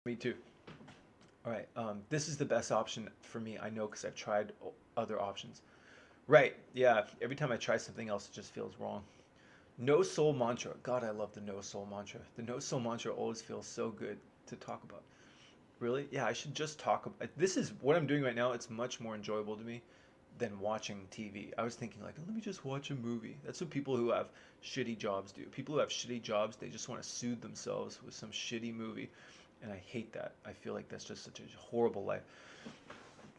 Me too. All right. This is the best option for me. I know because I've tried other options. Right. Yeah. Every time I try something else, it just feels wrong. No soul mantra. God, I love the no soul mantra. The no soul mantra always feels so good to talk about. Really? Yeah, I should just talk about. This is what I'm doing right now. It's much more enjoyable to me than watching TV. I was thinking like, let me just watch a movie. That's what people who have shitty jobs do. People who have shitty jobs, they just want to soothe themselves with some shitty movie, and I hate that. I feel like that's just such a horrible life.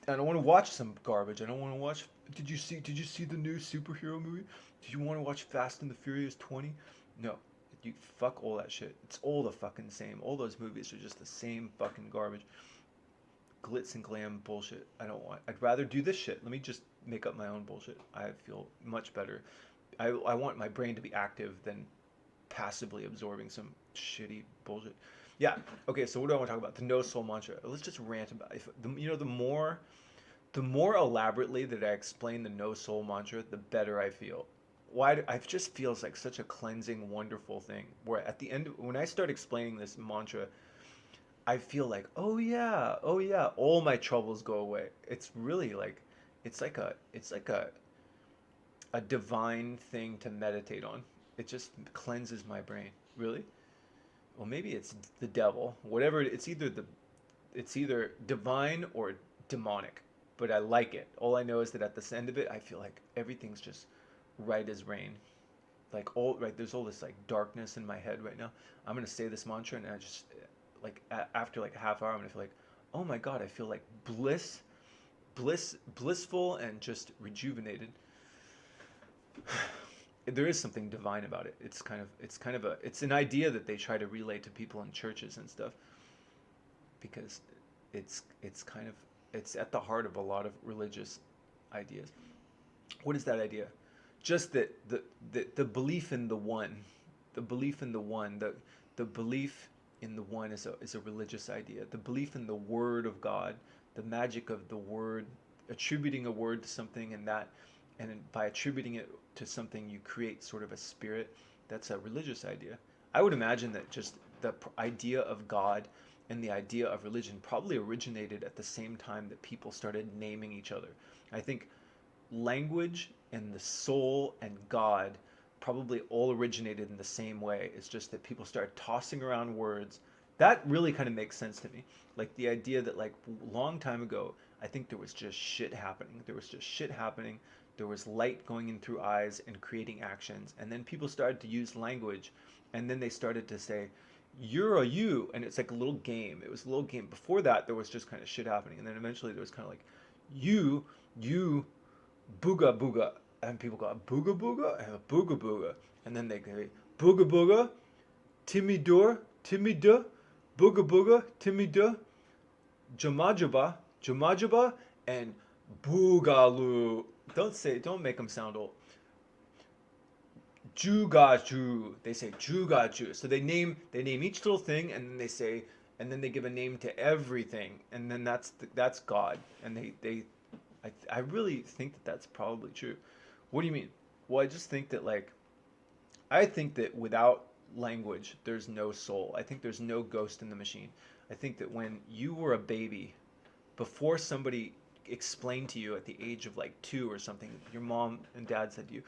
I don't want to watch some garbage. I don't want to watch. Did you see the new superhero movie? Do you want to watch Fast and the Furious 20? No. You fuck all that shit. It's all the fucking same. All those movies are just the same fucking garbage. Glitz and glam bullshit. I don't want. I'd rather do this shit. Let me just make up my own bullshit. I feel much better. I want my brain to be active than passively absorbing some shitty bullshit. Yeah. Okay. So what do I want to talk about? The no soul mantra. Let's just rant about it. The more elaborately that I explain the no soul mantra, the better I feel. Why? It just feels like such a cleansing, wonderful thing. Where at the end, when I start explaining this mantra, I feel like, oh yeah, all my troubles go away. It's really like, it's like a divine thing to meditate on. It just cleanses my brain. Really? Well, maybe it's the devil. Whatever. It's either divine or demonic. But I like it. All I know is that at the end of it, I feel like everything's just right as rain. Like all right, there's all this like darkness in my head right now. I'm gonna say this mantra, and I just like after like a half hour, I'm gonna feel like, oh my god, I feel like blissful, and just rejuvenated. There is something divine about it. It's an idea that they try to relay to people in churches and stuff because it's kind of it's at the heart of a lot of religious ideas. What is that idea? Just that the belief in the one, the belief in the one, the belief in the one is a religious idea. The belief in the word of God, the magic of the word, attributing a word to something, and by attributing it to something, you create sort of a spirit. That's a religious idea. I would imagine that just the idea of God and the idea of religion probably originated at the same time that people started naming each other. I think language and the soul and God probably all originated in the same way. It's just that people started tossing around words. That really kind of makes sense to me. Like the idea that like a long time ago, I think there was just shit happening. There was just shit happening. There was light going in through eyes and creating actions. And then people started to use language, and then they started to say, you're a you, and it's like a little game. It was a little game. Before that, there was just kind of shit happening, and then eventually there was kind of like, you booga booga, and people go booga booga and booga booga, and then they go booga booga, timmy door, timmy duh, booga booga, timmy duh, jamajaba, jamajaba, and boogaloo. Don't make them sound old. Jugaju. They say Jugaju. So they name each little thing, and then they say, and then they give a name to everything, and then that's God. And I really think that that's probably true. What do you mean? Well, I just think that like I think that without language, there's no soul. I think there's no ghost in the machine. I think that when you were a baby, before somebody explained to you at the age of like 2 or something, your mom and dad said to you,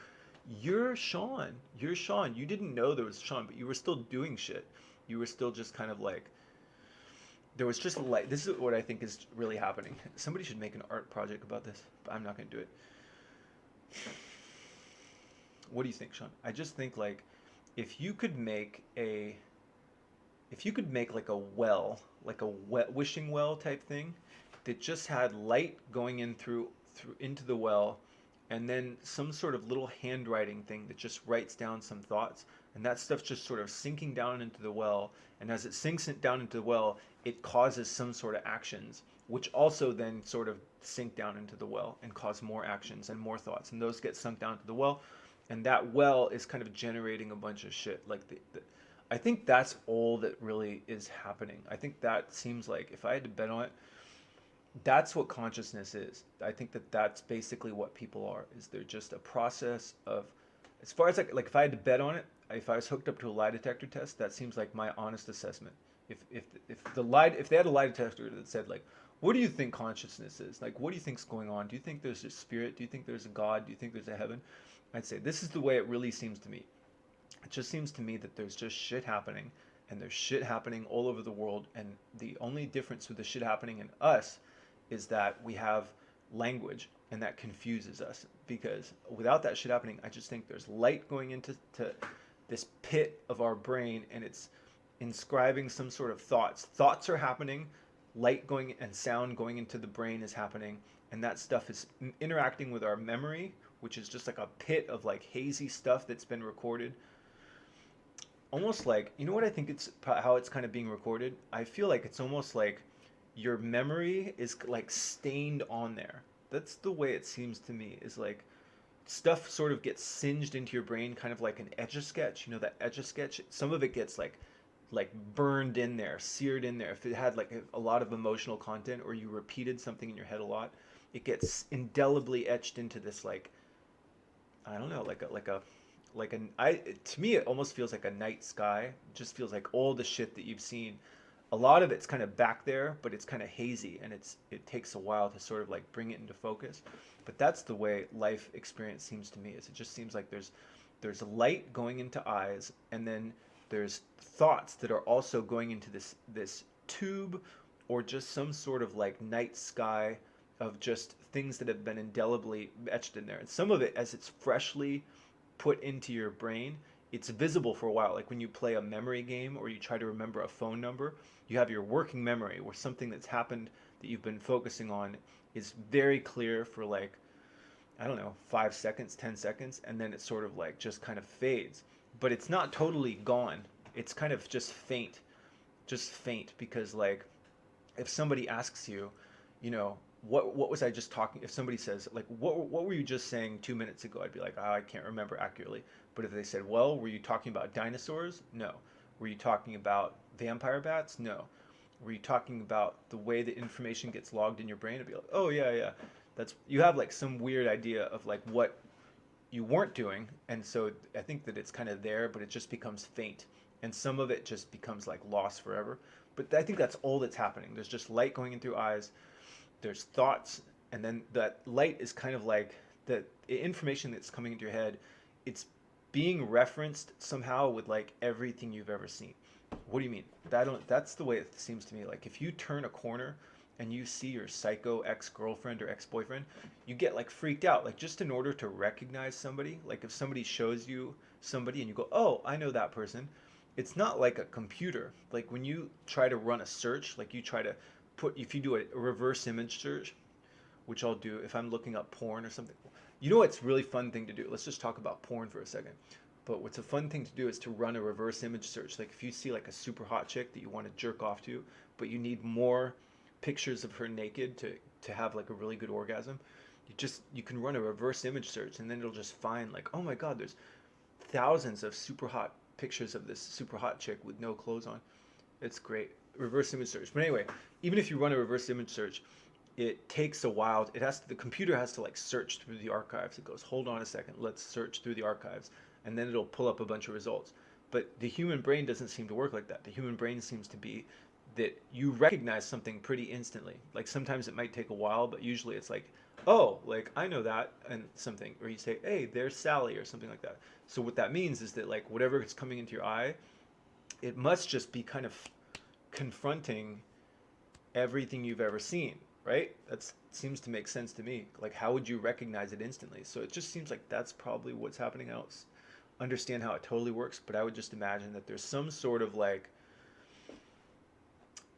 "You're Sean. You're Sean." You didn't know there was Sean, but you were still doing shit. You were still just kind of like there was just like this is what I think is really happening. Somebody should make an art project about this, but I'm not going to do it. What do you think, Sean? I just think like if you could make a if you could make like a well, like a wet wishing well type thing that just had light going in through into the well, and then some sort of little handwriting thing that just writes down some thoughts, and that stuff's just sort of sinking down into the well, and as it sinks it down into the well, it causes some sort of actions which also then sort of sink down into the well and cause more actions and more thoughts, and those get sunk down to the well, and that well is kind of generating a bunch of shit like I think that's all that really is happening. I think that seems like if I had to bet on it, that's what consciousness is. I think that that's basically what people are. Is they're just a process of, as far as like if I had to bet on it, if I was hooked up to a lie detector test, that seems like my honest assessment. If they had a lie detector that said like, what do you think consciousness is? Like, what do you think's going on? Do you think there's a spirit? Do you think there's a God? Do you think there's a heaven? I'd say this is the way it really seems to me. It just seems to me that there's just shit happening, and there's shit happening all over the world, and the only difference with the shit happening in us is that we have language, and that confuses us. Because without that shit happening, I just think there's light going into this pit of our brain, and it's inscribing some sort of thoughts. Thoughts are happening, light going and sound going into the brain is happening, and that stuff is interacting with our memory, which is just like a pit of like hazy stuff that's been recorded. Almost like, you know what I think it's how it's kind of being recorded? I feel like it's almost like your memory is like stained on there. That's the way it seems to me, is like stuff sort of gets singed into your brain, kind of like an etch a sketch. You know that etch a sketch? Some of it gets like burned in there, seared in there. If it had like a lot of emotional content, or you repeated something in your head a lot, it gets indelibly etched into this, like, I don't know, like an I to me it almost feels like a night sky. It just feels like all the shit that you've seen. A lot of it's kind of back there, but it's kind of hazy, and it takes a while to sort of like bring it into focus. But that's the way life experience seems to me. Is it just seems like there's light going into eyes, and then there's thoughts that are also going into this tube, or just some sort of like night sky of just things that have been indelibly etched in there. And some of it, as it's freshly put into your brain, it's visible for a while. Like when you play a memory game, or you try to remember a phone number, you have your working memory where something that's happened that you've been focusing on is very clear for like, I don't know, 5 seconds, 10 seconds, and then it sort of like just kind of fades. But it's not totally gone. It's kind of just faint, because like if somebody asks you, you know, what was I just talking? If somebody says like, what were you just saying 2 minutes ago? I'd be like, oh, I can't remember accurately. But if they said, well, were you talking about dinosaurs? No. Were you talking about vampire bats? No. Were you talking about the way the information gets logged in your brain? I'd be like, oh yeah, yeah. That's, you have like some weird idea of like what you weren't doing, and so I think that it's kind of there, but it just becomes faint, and some of it just becomes like lost forever. But I think that's all that's happening. There's just light going in through eyes, there's thoughts, and then that light is kind of like the information that's coming into your head. It's being referenced somehow with like everything you've ever seen. What do you mean? That's the way it seems to me. Like if you turn a corner and you see your psycho ex-girlfriend or ex-boyfriend, you get like freaked out. Like just in order to recognize somebody, like if somebody shows you somebody and you go, oh, I know that person. It's not like a computer. Like when you try to run a search, like you try to if you do a reverse image search, which I'll do if I'm looking up porn or something. You know what's really fun thing to do? Let's just talk about porn for a second. But what's a fun thing to do is to run a reverse image search. Like if you see like a super hot chick that you want to jerk off to, but you need more pictures of her naked to have like a really good orgasm, you can run a reverse image search, and then it'll just find like, oh my god, there's thousands of super hot pictures of this super hot chick with no clothes on. It's great. Reverse image search. But anyway, even if you run a reverse image search, it takes a while. The computer has to like search through the archives. It goes, hold on a second, let's search through the archives, and then it'll pull up a bunch of results. But the human brain doesn't seem to work like that. The human brain seems to be that you recognize something pretty instantly. Like sometimes it might take a while, but usually it's like, oh, like I know that, and something, or you say, hey, there's Sally, or something like that. So what that means is that like whatever is coming into your eye, it must just be kind of confronting everything you've ever seen, right? That seems to make sense to me. Like, how would you recognize it instantly? So it just seems like that's probably what's happening. I don't understand how it totally works, but I would just imagine that there's some sort of like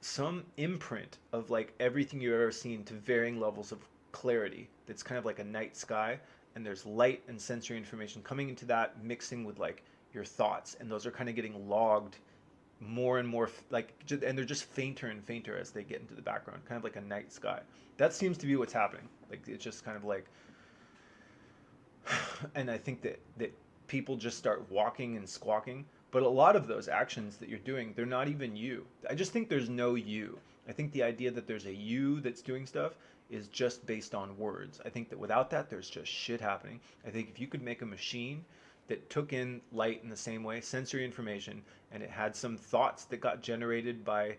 some imprint of like everything you've ever seen to varying levels of clarity. That's kind of like a night sky, and there's light and sensory information coming into that, mixing with like your thoughts, and those are kind of getting logged more and more, like, and they're just fainter and fainter as they get into the background, kind of like a night sky. That seems to be what's happening. Like it's just kind of like, and I think that people just start walking and squawking. But a lot of those actions that you're doing, they're not even you. I just think there's no you. I think the idea that there's a you that's doing stuff is just based on words. I think that without that, there's just shit happening. I think if you could make a machine that took in light in the same way, sensory information, and it had some thoughts that got generated by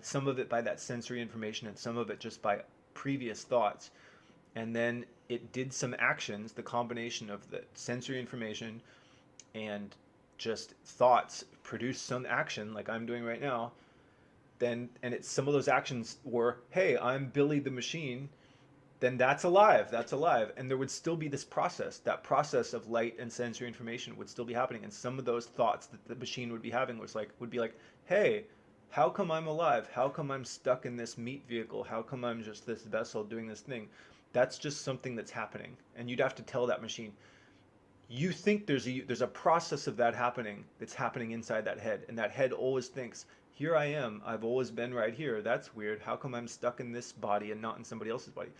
some of it by that sensory information and some of it just by previous thoughts. And then it did some actions, the combination of the sensory information and just thoughts produced some action like I'm doing right now. Then and it's some of those actions were, hey, I'm Billy the machine, then that's alive. That's alive. And there would still be this process. That process of light and sensory information would still be happening. And some of those thoughts that the machine would be having would be like, hey, how come I'm alive? How come I'm stuck in this meat vehicle? How come I'm just this vessel doing this thing? That's just something that's happening. And you'd have to tell that machine, you think there's a process of that happening that's happening inside that head, and that head always thinks, here I am, I've always been right here, that's weird, how come I'm stuck in this body and not in somebody else's body?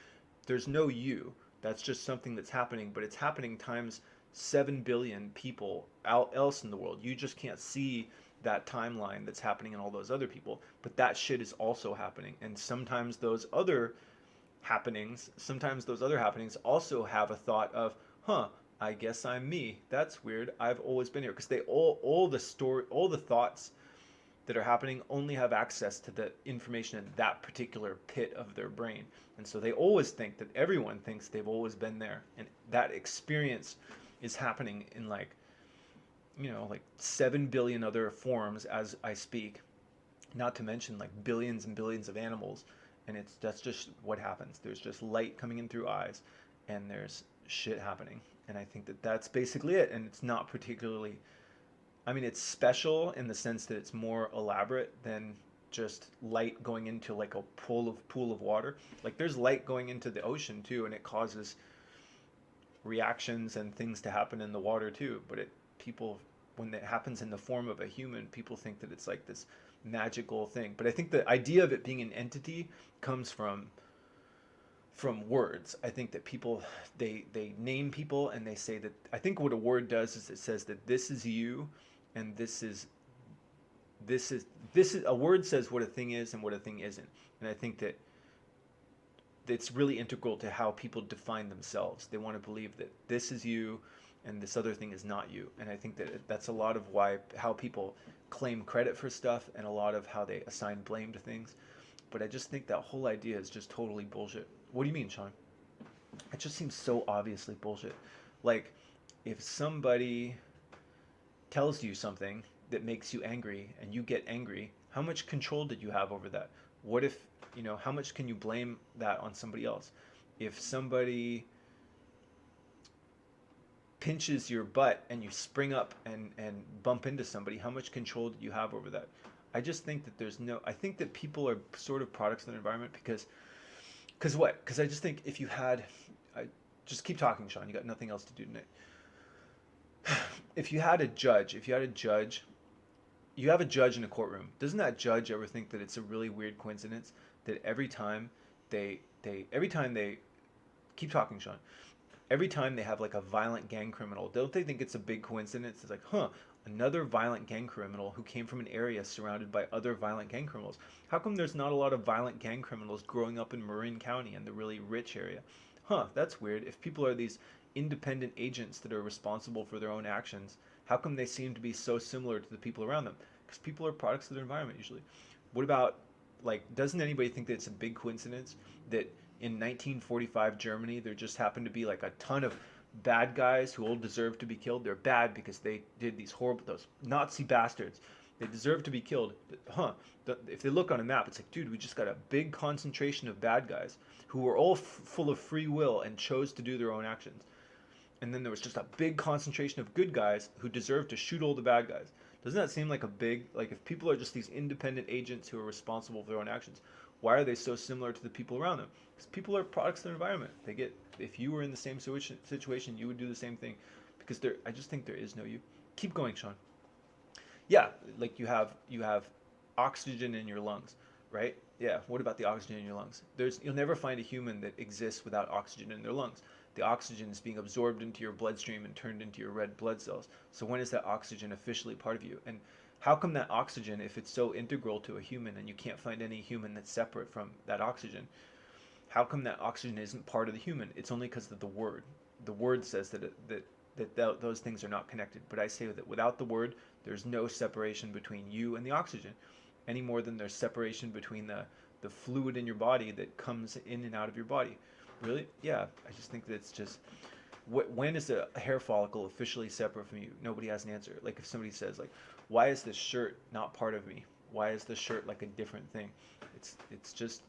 There's no you. That's just something that's happening, but it's happening times 7 billion people out else in the world. You just can't see that timeline that's happening in all those other people, but that shit is also happening. And sometimes those other happenings also have a thought of, huh, I guess I'm me. That's weird. I've always been here, because they all the thoughts that are happening only have access to the information in that particular pit of their brain. And so they always think that everyone thinks they've always been there. And that experience is happening in like 7 billion other forms as I speak, not to mention like billions and billions of animals. And that's just what happens. There's just light coming in through eyes, and there's shit happening. And I think that that's basically it. And it's not particularly, I mean, it's special in the sense that it's more elaborate than just light going into like a pool of water. Like there's light going into the ocean too, and it causes reactions and things to happen in the water too. But people, when it happens in the form of a human, people think that it's like this magical thing. But I think the idea of it being an entity comes from words. I think that people, they name people and they say that, I think what a word does is it says that this is you, and this is a word says what a thing is and what a thing isn't. And I think that it's really integral to how people define themselves. They want to believe that this is you and this other thing is not you. And I think that that's a lot of how people claim credit for stuff, and a lot of how they assign blame to things. But I just think that whole idea is just totally bullshit. What do you mean, Sean? It just seems so obviously bullshit. Like, if somebody tells you something that makes you angry and you get angry, how much control did you have over that? What if, how much can you blame that on somebody else? If somebody pinches your butt and you spring up and bump into somebody, how much control did you have over that? I just think that I think that people are sort of products of their environment, because what? Because I just think just keep talking, Sean, you got nothing else to do tonight. If you have a judge in a courtroom, doesn't that judge ever think that it's a really weird coincidence that every time they keep talking, Sean, every time they have like a violent gang criminal, don't they think it's a big coincidence? It's like, huh, another violent gang criminal who came from an area surrounded by other violent gang criminals. How come there's not a lot of violent gang criminals growing up in Marin County in the really rich area? Huh, that's weird. If people are these independent agents that are responsible for their own actions, how come they seem to be so similar to the people around them? Because people are products of their environment usually. What about, like, doesn't anybody think that it's a big coincidence that in 1945 Germany there just happened to be like a ton of bad guys who all deserve to be killed? They're bad because they did those Nazi bastards. They deserve to be killed. If they look on a map, it's like, dude, we just got a big concentration of bad guys who were all full of free will and chose to do their own actions. And then there was just a big concentration of good guys who deserved to shoot all the bad guys. Doesn't that seem like if people are just these independent agents who are responsible for their own actions, why are they so similar to the people around them? Because people are products of their environment. If you were in the same situation, you would do the same thing. Because I just think there is no you. Keep going, Sean. Yeah, like you have oxygen in your lungs, right? Yeah, what about the oxygen in your lungs? You'll never find a human that exists without oxygen in their lungs. The oxygen is being absorbed into your bloodstream and turned into your red blood cells. So when is that oxygen officially part of you? And how come that oxygen, if it's so integral to a human and you can't find any human that's separate from that oxygen, how come that oxygen isn't part of the human? It's only because of the word. The word says that that those things are not connected. But I say that without the word, there's no separation between you and the oxygen, any more than there's separation between the fluid in your body that comes in and out of your body. Really? Yeah. I just think that it's just when is a hair follicle officially separate from you? Nobody has an answer. Like if somebody says like, why is this shirt not part of me? Why is the shirt like a different thing? It's just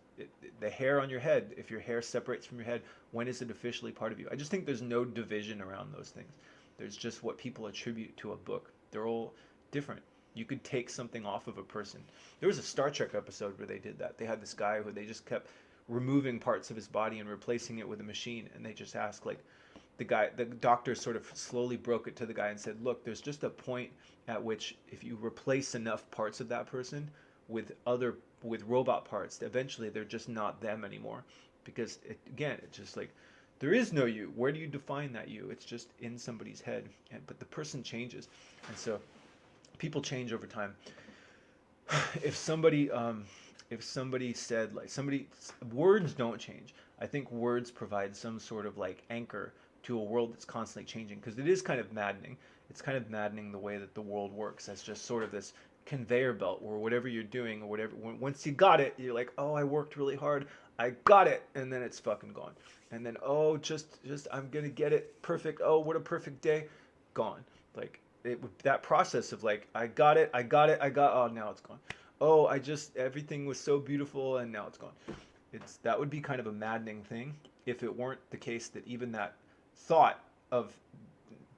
the hair on your head. If your hair separates from your head, when is it officially part of you? I just think there's no division around those things. There's just what people attribute to a book. They're all different. You could take something off of a person. There was a Star Trek episode where they did that. They had this guy who they just kept removing parts of his body and replacing it with a machine, and they just asked like the doctor sort of slowly broke it to the guy and said, look, there's just a point at which if you replace enough parts of that person with robot parts, eventually they're just not them anymore, because again, it's just like there is no you. Where do you define that you? It's just in somebody's head, but the person changes, and so people change over time. if somebody if somebody said like somebody words don't change. I think words provide some sort of like anchor to a world that's constantly changing, because it is kind of maddening. It's kind of maddening the way that the world works as just sort of this conveyor belt where whatever you're doing or whatever, once you got it, you're like, oh, I worked really hard, I got it, and then it's fucking gone. And then oh, just I'm gonna get it perfect. Oh, what a perfect day, gone. Like that process of like I got it, oh, now it's gone. Oh, everything was so beautiful and now it's gone. That would be kind of a maddening thing if it weren't the case that even that thought of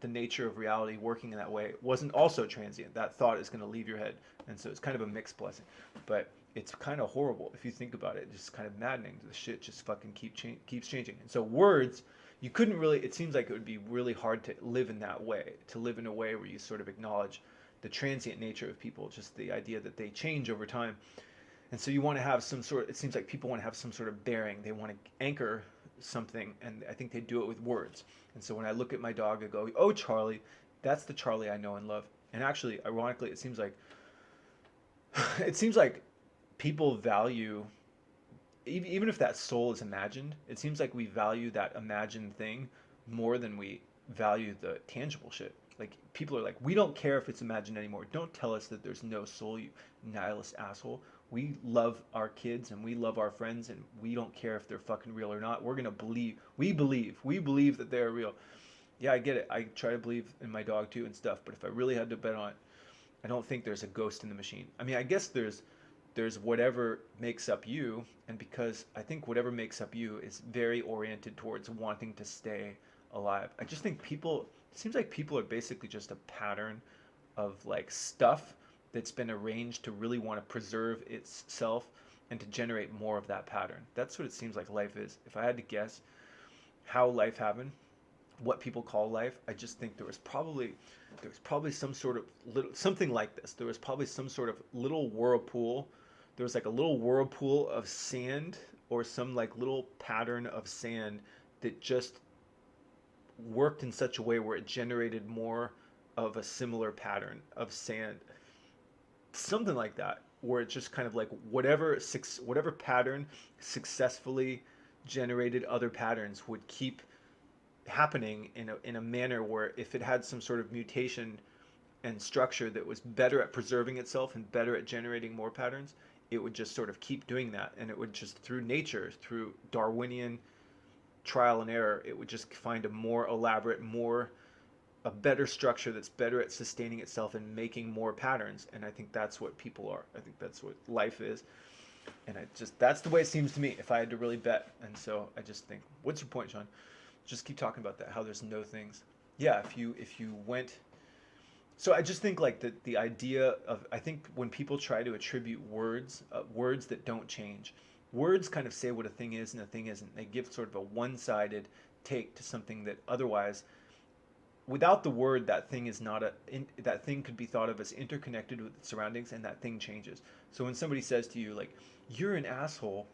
the nature of reality working in that way wasn't also transient. That thought is going to leave your head, and so it's kind of a mixed blessing. But it's kind of horrible if you think about it. It's just kind of maddening. The shit just fucking keeps changing. And so words, you couldn't really. It seems like it would be really hard to live in that way. To live in a way where you sort of acknowledge the transient nature of people, just the idea that they change over time. And so you want to have some sort. It seems like people want to have some sort of bearing. They want to anchor something, and I think they do it with words. And so when I look at my dog, I go, oh, Charlie, that's the Charlie I know and love. And actually, ironically, it seems like people value, even if that soul is imagined, it seems like we value that imagined thing more than we value the tangible shit. Like people are like, we don't care if it's imagined anymore. Don't tell us that there's no soul, you nihilist asshole. We love our kids and we love our friends, and we don't care if they're fucking real or not. We're gonna believe. We believe that they're real. Yeah, I get it. I try to believe in my dog too and stuff. But if I really had to bet on it, I don't think there's a ghost in the machine. I mean, I guess there's whatever makes up you, and because I think whatever makes up you is very oriented towards wanting to stay alive. I just think people. It seems like people are basically just a pattern of like stuff that's been arranged to really want to preserve itself and to generate more of that pattern. That's what it seems like life is. If I had to guess how life happened, what people call life, I just think there was probably some sort of little something like this. There was probably some sort of little whirlpool. There was like a little whirlpool of sand or some like little pattern of sand that just worked in such a way where it generated more of a similar pattern of sand, something like that, where it just kind of like whatever pattern successfully generated other patterns would keep happening in a manner where if it had some sort of mutation and structure that was better at preserving itself and better at generating more patterns, it would just sort of keep doing that, and it would just through nature, through Darwinian trial and error, it would just find a more elaborate, a better structure that's better at sustaining itself and making more patterns. And I think that's what people are. I think that's what life is. And that's the way it seems to me if I had to really bet. And so I just think, what's your point, Sean? Just keep talking about that, how there's no things. Yeah, if you went. So I just think like the idea of, I think when people try to attribute words that don't change, words kind of say what a thing is and a thing isn't. They give sort of a one-sided take to something that otherwise, without the word, that thing is not that thing could be thought of as interconnected with its surroundings, and that thing changes. So when somebody says to you like, you're an asshole,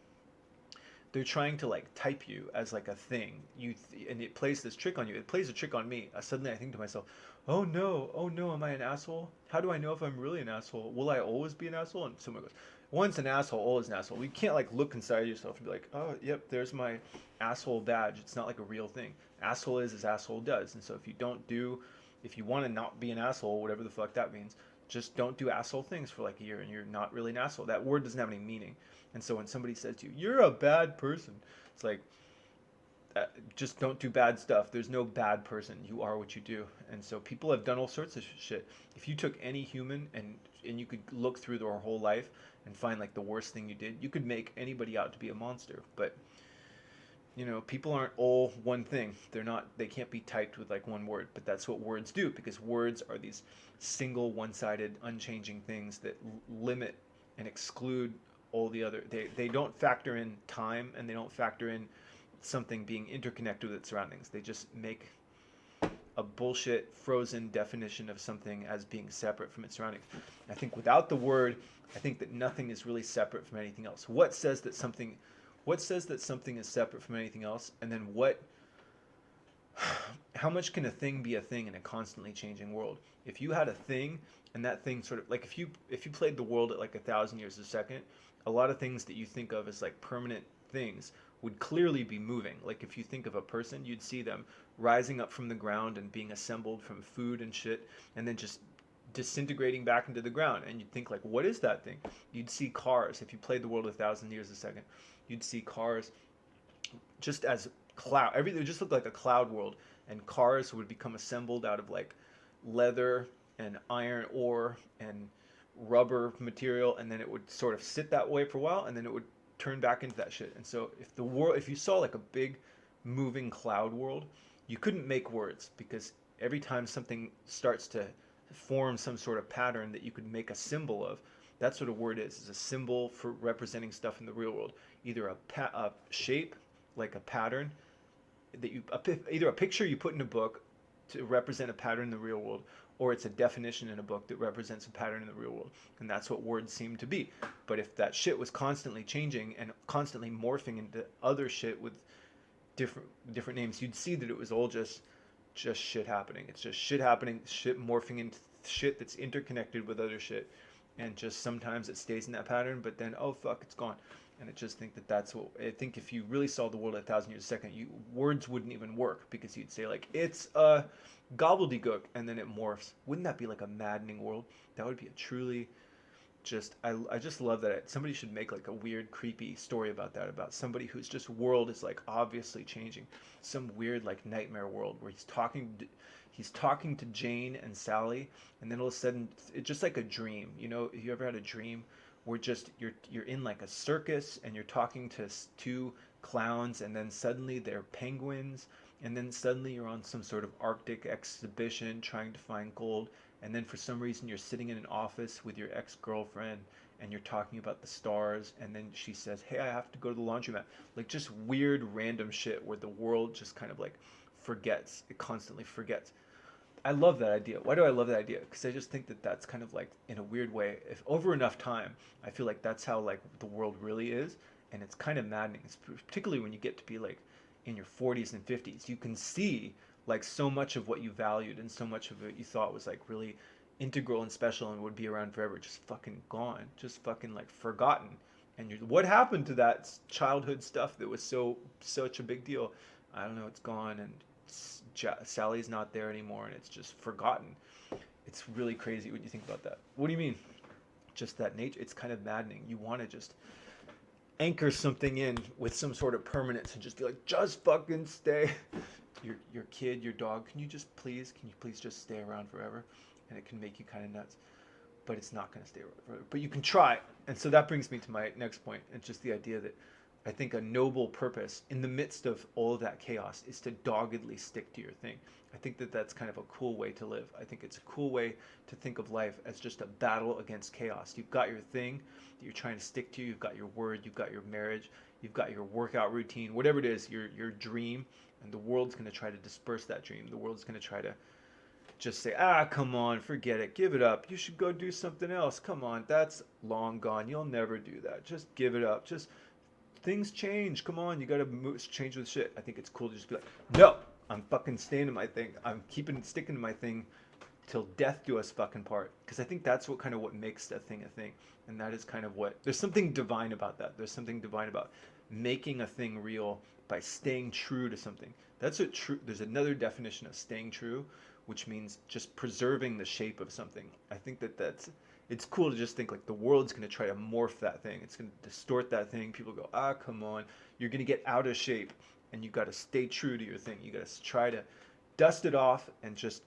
they're trying to like type you as like a thing. And it plays this trick on you. It plays a trick on me. Suddenly I think to myself, oh no, am I an asshole? How do I know if I'm really an asshole? Will I always be an asshole? And someone goes, Once an asshole, always an asshole. You can't like look inside yourself and be like, oh, yep, there's my asshole badge. It's not like a real thing. Asshole is as asshole does. And so if you want to not be an asshole, whatever the fuck that means, just don't do asshole things for like a year and you're not really an asshole. That word doesn't have any meaning. And so when somebody says to you, you're a bad person, it's like, just don't do bad stuff. There's no bad person. You are what you do. And so people have done all sorts of shit. If you took any human and you could look through their whole life and find like the worst thing you did, you could make anybody out to be a monster. But people aren't all one thing. They can't be typed with like one word, but that's what words do, because words are these single, one-sided, unchanging things that limit and exclude all the other. They don't factor in time, and they don't factor in something being interconnected with its surroundings. They just make a bullshit frozen definition of something as being separate from its surroundings. I think without the word, I think that nothing is really separate from anything else. What says that something is separate from anything else? And then how much can a thing be a thing in a constantly changing world? If you had a thing and that thing sort of like, if you played the world at like 1,000 years a second, a lot of things that you think of as like permanent things would clearly be moving. Like if you think of a person, you'd see them rising up from the ground and being assembled from food and shit, and then just disintegrating back into the ground. And you'd think like, what is that thing? You'd see cars. If you played the world 1,000 years a second, you'd see cars just as cloud. Everything would just look like a cloud world, and cars would become assembled out of like leather and iron ore and rubber material, and then it would sort of sit that way for a while, and then it would turn back into that shit. And so if you saw like a big moving cloud world, you couldn't make words, because every time something starts to form some sort of pattern that you could make a symbol of, that's what a word is a symbol for representing stuff in the real world. Either a shape, like a pattern, either a picture you put in a book to represent a pattern in the real world, or it's a definition in a book that represents a pattern in the real world. And that's what words seem to be. But if that shit was constantly changing and constantly morphing into other shit with different names, you'd see that it was all just shit happening. It's just shit happening, shit morphing into shit that's interconnected with other shit. And just sometimes it stays in that pattern, but then, oh fuck, it's gone. And I just think that's what, I think if you really saw the world 1,000 years a second, words wouldn't even work, because you'd say like, it's a gobbledygook, and then it morphs. Wouldn't that be like a maddening world? That would be a truly I just love that. Somebody should make like a weird, creepy story about that, about somebody whose just world is like obviously changing. Some weird like nightmare world where he's talking to Jane and Sally, and then all of a sudden it's just like a dream. You ever had a dream where just you're in like a circus and you're talking to two clowns, and then suddenly they're penguins, and then suddenly you're on some sort of Arctic exhibition trying to find gold, and then for some reason you're sitting in an office with your ex-girlfriend and you're talking about the stars, and then she says, hey, I have to go to the laundromat. Like just weird random shit where the world just kind of like forgets. It constantly forgets. I love that idea. Why do I love that idea? Because I just think that that's kind of like, in a weird way, if over enough time, I feel like that's how like the world really is, and it's kind of maddening. It's particularly when you get to be like in your 40s and 50s. You can see like so much of what you valued and so much of it you thought was like really integral and special and would be around forever, just fucking gone, just fucking like forgotten. And what happened to that childhood stuff that was such a big deal? I don't know. It's gone, and Sally's not there anymore, and it's just forgotten. It's really crazy when you think about that. What do you mean? Just that nature. It's kind of maddening. You want to just anchor something in with some sort of permanence and just be like, just fucking stay. Your kid, your dog, can you please just stay around forever? And it can make you kind of nuts, but it's not going to stay around forever. But you can try. And so that brings me to my next point. It's just the idea that I think a noble purpose in the midst of all of that chaos is to doggedly stick to your thing. I think that that's kind of a cool way to live. I think it's a cool way to think of life as just a battle against chaos. You've got your thing that you're trying to stick to. You've got your word. You've got your marriage. You've got your workout routine, whatever it is, your dream. And the world's going to try to disperse that dream. The world's going to try to just say, come on, forget it. Give it up. You should go do something else. Come on, that's long gone. You'll never do that. Just give it up. Just things change. Come on, you got to change with shit. I think it's cool to just be like, no, I'm fucking staying in my thing. I'm sticking to my thing till death do us fucking part. Because I think that's what kind of what makes a thing a thing, and that is kind of what there's something divine about that. There's something divine about making a thing real by staying true to something. That's what true. There's another definition of staying true, which means just preserving the shape of something. I think that that's it's cool to just think like the world's going to try to morph that thing. It's going to distort that thing. People go, ah, come on. You're going to get out of shape, and you got to stay true to your thing. You got to try to dust it off and just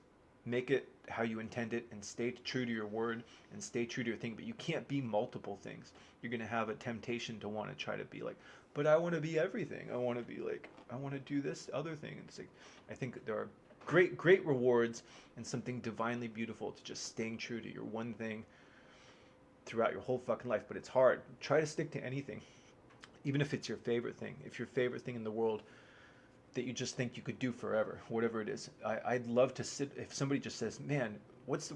make it how you intend it and stay true to your word and stay true to your thing. But you can't be multiple things. You're going to have a temptation to want to try to be like, but I want to be everything. I want to be like, I want to do this other thing. And it's like, I think there are great rewards and something divinely beautiful to just staying true to your one thing throughout your whole fucking life. But it's hard. Try to stick to anything, even if it's your favorite thing. If your favorite thing in the world that you just think you could do forever, whatever it is. I'd love to sit. If somebody just says, "Man, what's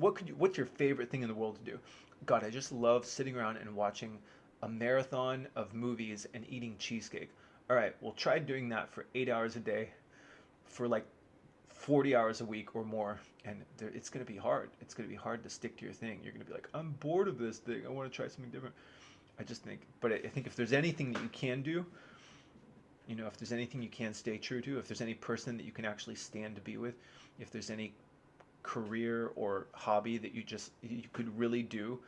your favorite thing in the world to do?" God, I just love sitting around and watching a marathon of movies and eating cheesecake. All right, well, try doing that for 8 hours a day, for like 40 hours a week or more, and it's gonna be hard. It's gonna be hard to stick to your thing. You're gonna be like, I'm bored of this thing. I want to try something different. I just think, but I think if there's anything that you can do, if there's anything you can stay true to, if there's any person that you can actually stand to be with, if there's any career or hobby that you could really do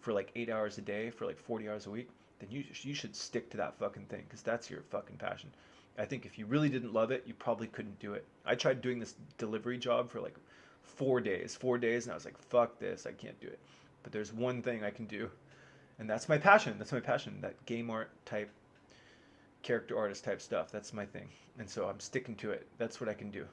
for like 8 hours a day, for like 40 hours a week, then you should stick to that fucking thing because that's your fucking passion. I think if you really didn't love it, you probably couldn't do it. I tried doing this delivery job for like 4 days, and I was like, fuck this, I can't do it. But there's one thing I can do, and that's my passion. That's my passion, that game art type, character artist type stuff. That's my thing. And so I'm sticking to it. That's what I can do.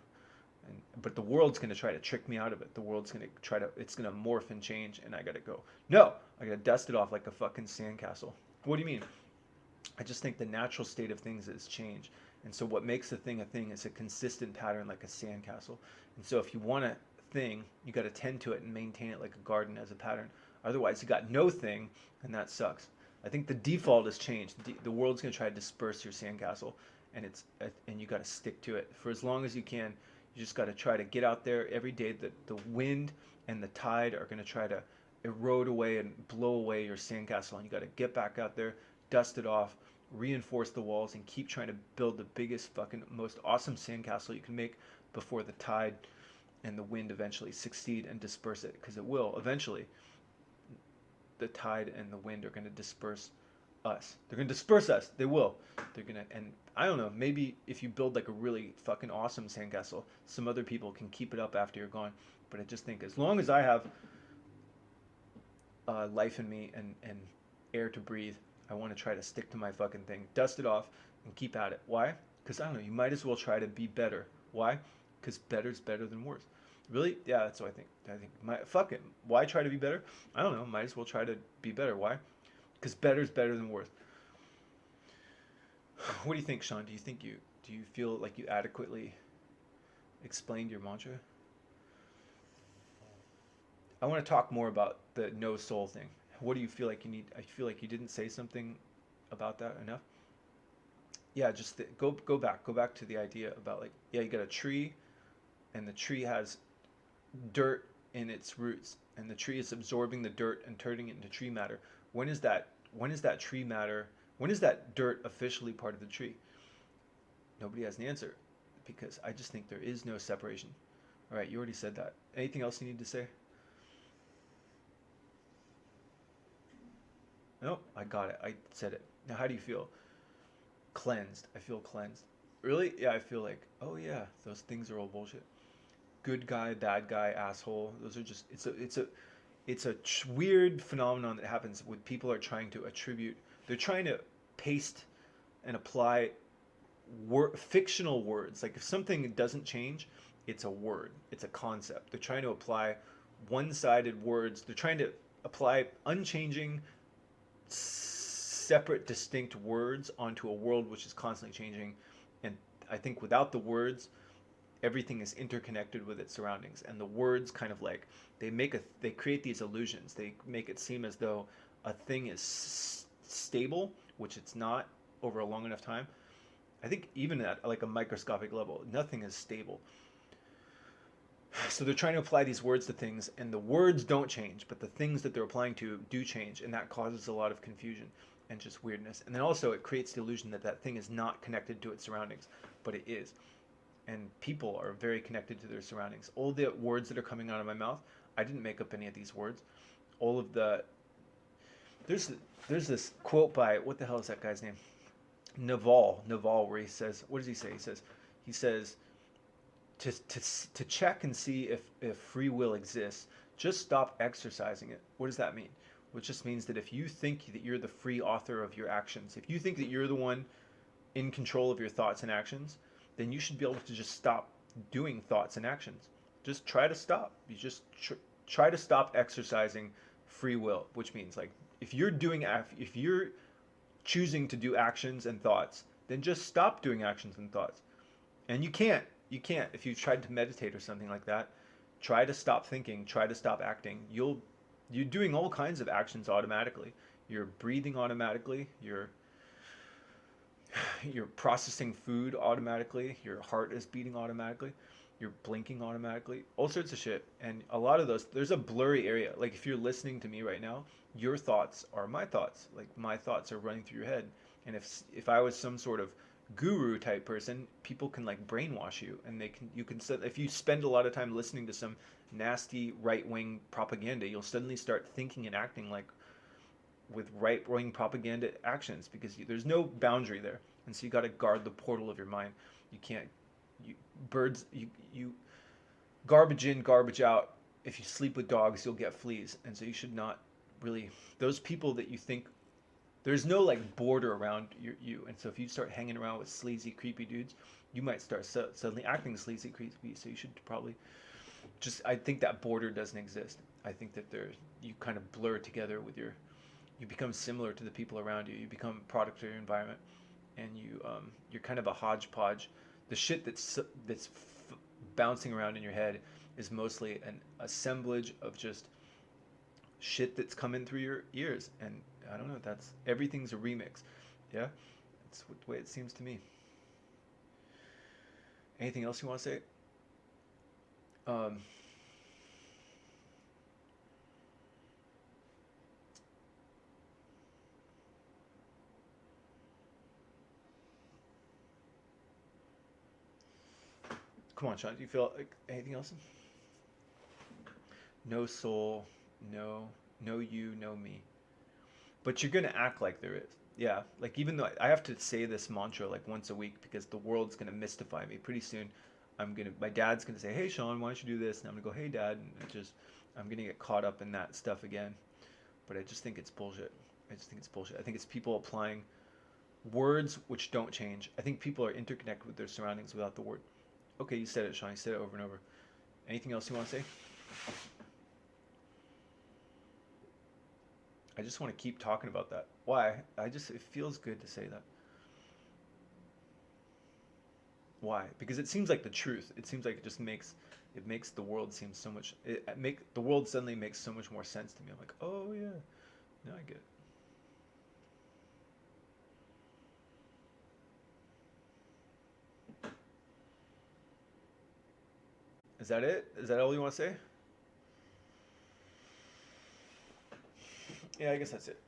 But the world's going to try to trick me out of it. The world's going to it's going to morph and change, and I got to go, no, I got to dust it off like a fucking sandcastle. What do you mean? I just think the natural state of things is change. And so what makes a thing is a consistent pattern like a sandcastle. And so if you want a thing, you got to tend to it and maintain it like a garden as a pattern. Otherwise, you got no thing, and that sucks. I think the default has changed. The world's going to try to disperse your sandcastle, and you got to stick to it for as long as you can. You just got to try to get out there every day. The wind and the tide are going to try to erode away and blow away your sandcastle, and you got to get back out there, dust it off, reinforce the walls, and keep trying to build the biggest fucking most awesome sandcastle you can make before the tide and the wind eventually succeed and disperse it, because it will eventually. The tide and the wind are going to disperse us. They're going to disperse us. They will. They're going to, and I don't know, maybe if you build like a really fucking awesome sandcastle, some other people can keep it up after you're gone. But I just think as long as I have life in me and air to breathe, I want to try to stick to my fucking thing, dust it off, and keep at it. Why? Because I don't know, you might as well try to be better. Why? Because better's better than worse. Really? Yeah, that's what I think. Fuck it. Why try to be better? I don't know. Might as well try to be better. Why? Because better's better than worse. What do you think, Sean? Do you feel like you adequately explained your mantra? I want to talk more about the no soul thing. What do you feel like you need? I feel like you didn't say something about that enough. Yeah, just go back to the idea about like, yeah, you got a tree, and the tree has dirt in its roots, and the tree is absorbing the dirt and turning it into tree matter. When is that tree matter, when is that dirt officially part of the tree? Nobody has an answer, because I just think there is no separation. All right, you already said that. Anything else you need to say? No, I got it. I said it. Now how do you feel? Cleansed. I feel cleansed. Really? Yeah, I feel like, oh yeah, those things are all bullshit. Good guy, bad guy, asshole. Those are just it's a weird phenomenon that happens when people are trying to attribute. They're trying to paste and apply fictional words. Like if something doesn't change, it's a word. It's a concept. They're trying to apply one-sided words. They're trying to apply unchanging, separate, distinct words onto a world which is constantly changing. And I think without the words, everything is interconnected with its surroundings, and the words kind of like they create these illusions. They make it seem as though a thing is stable, which it's not over a long enough time. I think even at like a microscopic level, nothing is stable. So they're trying to apply these words to things, and the words don't change, but the things that they're applying to do change, and that causes a lot of confusion and just weirdness. And then also it creates the illusion that that thing is not connected to its surroundings, but it is. And people are very connected to their surroundings. All the words that are coming out of my mouth, I didn't make up any of these words. All of the there's there's this quote by, what the hell is that guy's name? Naval, where he says, what does he say? He says to check and see if free will exists, just stop exercising it. What does that mean? Which just means that if you think that you're the free author of your actions, if you think that you're the one in control of your thoughts and actions, then you should be able to just stop doing thoughts and actions. Just try to stop. You just try to stop exercising free will, which means like if you're choosing to do actions and thoughts, then just stop doing actions and thoughts. And you can't if you've tried to meditate or something like that, try to stop thinking, try to stop acting. You're doing all kinds of actions automatically. You're breathing automatically, you're processing food automatically, your heart is beating automatically, you're blinking automatically, all sorts of shit. And a lot of those, there's a blurry area. Like if you're listening to me right now, your thoughts are my thoughts. Like my thoughts are running through your head. And if I was some sort of guru type person, people can like brainwash you, and you can if you spend a lot of time listening to some nasty right-wing propaganda, you'll suddenly start thinking and acting like with right-wing propaganda actions, because there's no boundary there, and so you got to guard the portal of your mind. You can't, you birds, you garbage in, garbage out. If you sleep with dogs, you'll get fleas, and so you should not really, those people that you think, there's no like border around you, and so if you start hanging around with sleazy, creepy dudes, you might start suddenly acting sleazy, creepy. So you should probably just, I think that border doesn't exist. I think that you kind of blur together with you become similar to the people around you. You become a product of your environment, and you're kind of a hodgepodge. The shit bouncing around in your head is mostly an assemblage of just shit that's coming through your ears, and I don't know. That's everything's a remix. Yeah, that's the way it seems to me. Anything else you want to say? Um, Come on, Sean. Do you feel like anything else? No soul, no you, no me. But you're gonna act like there is. Yeah, like even though I have to say this mantra like once a week, because the world's gonna mystify me. Pretty soon, my dad's gonna say, "Hey, Sean, why don't you do this?" And I'm gonna go, "Hey, Dad," and I'm gonna get caught up in that stuff again. But I just think it's bullshit. I just think it's bullshit. I think it's people applying words which don't change. I think people are interconnected with their surroundings without the word. Okay, you said it, Sean. You said it over and over. Anything else you want to say? I just want to keep talking about that. Why? It feels good to say that. Why? Because it seems like the truth. It seems like it makes the world seem so much, the world suddenly makes so much more sense to me. I'm like, oh yeah, now I get it. Is that it? Is that all you want to say? Yeah, I guess that's it.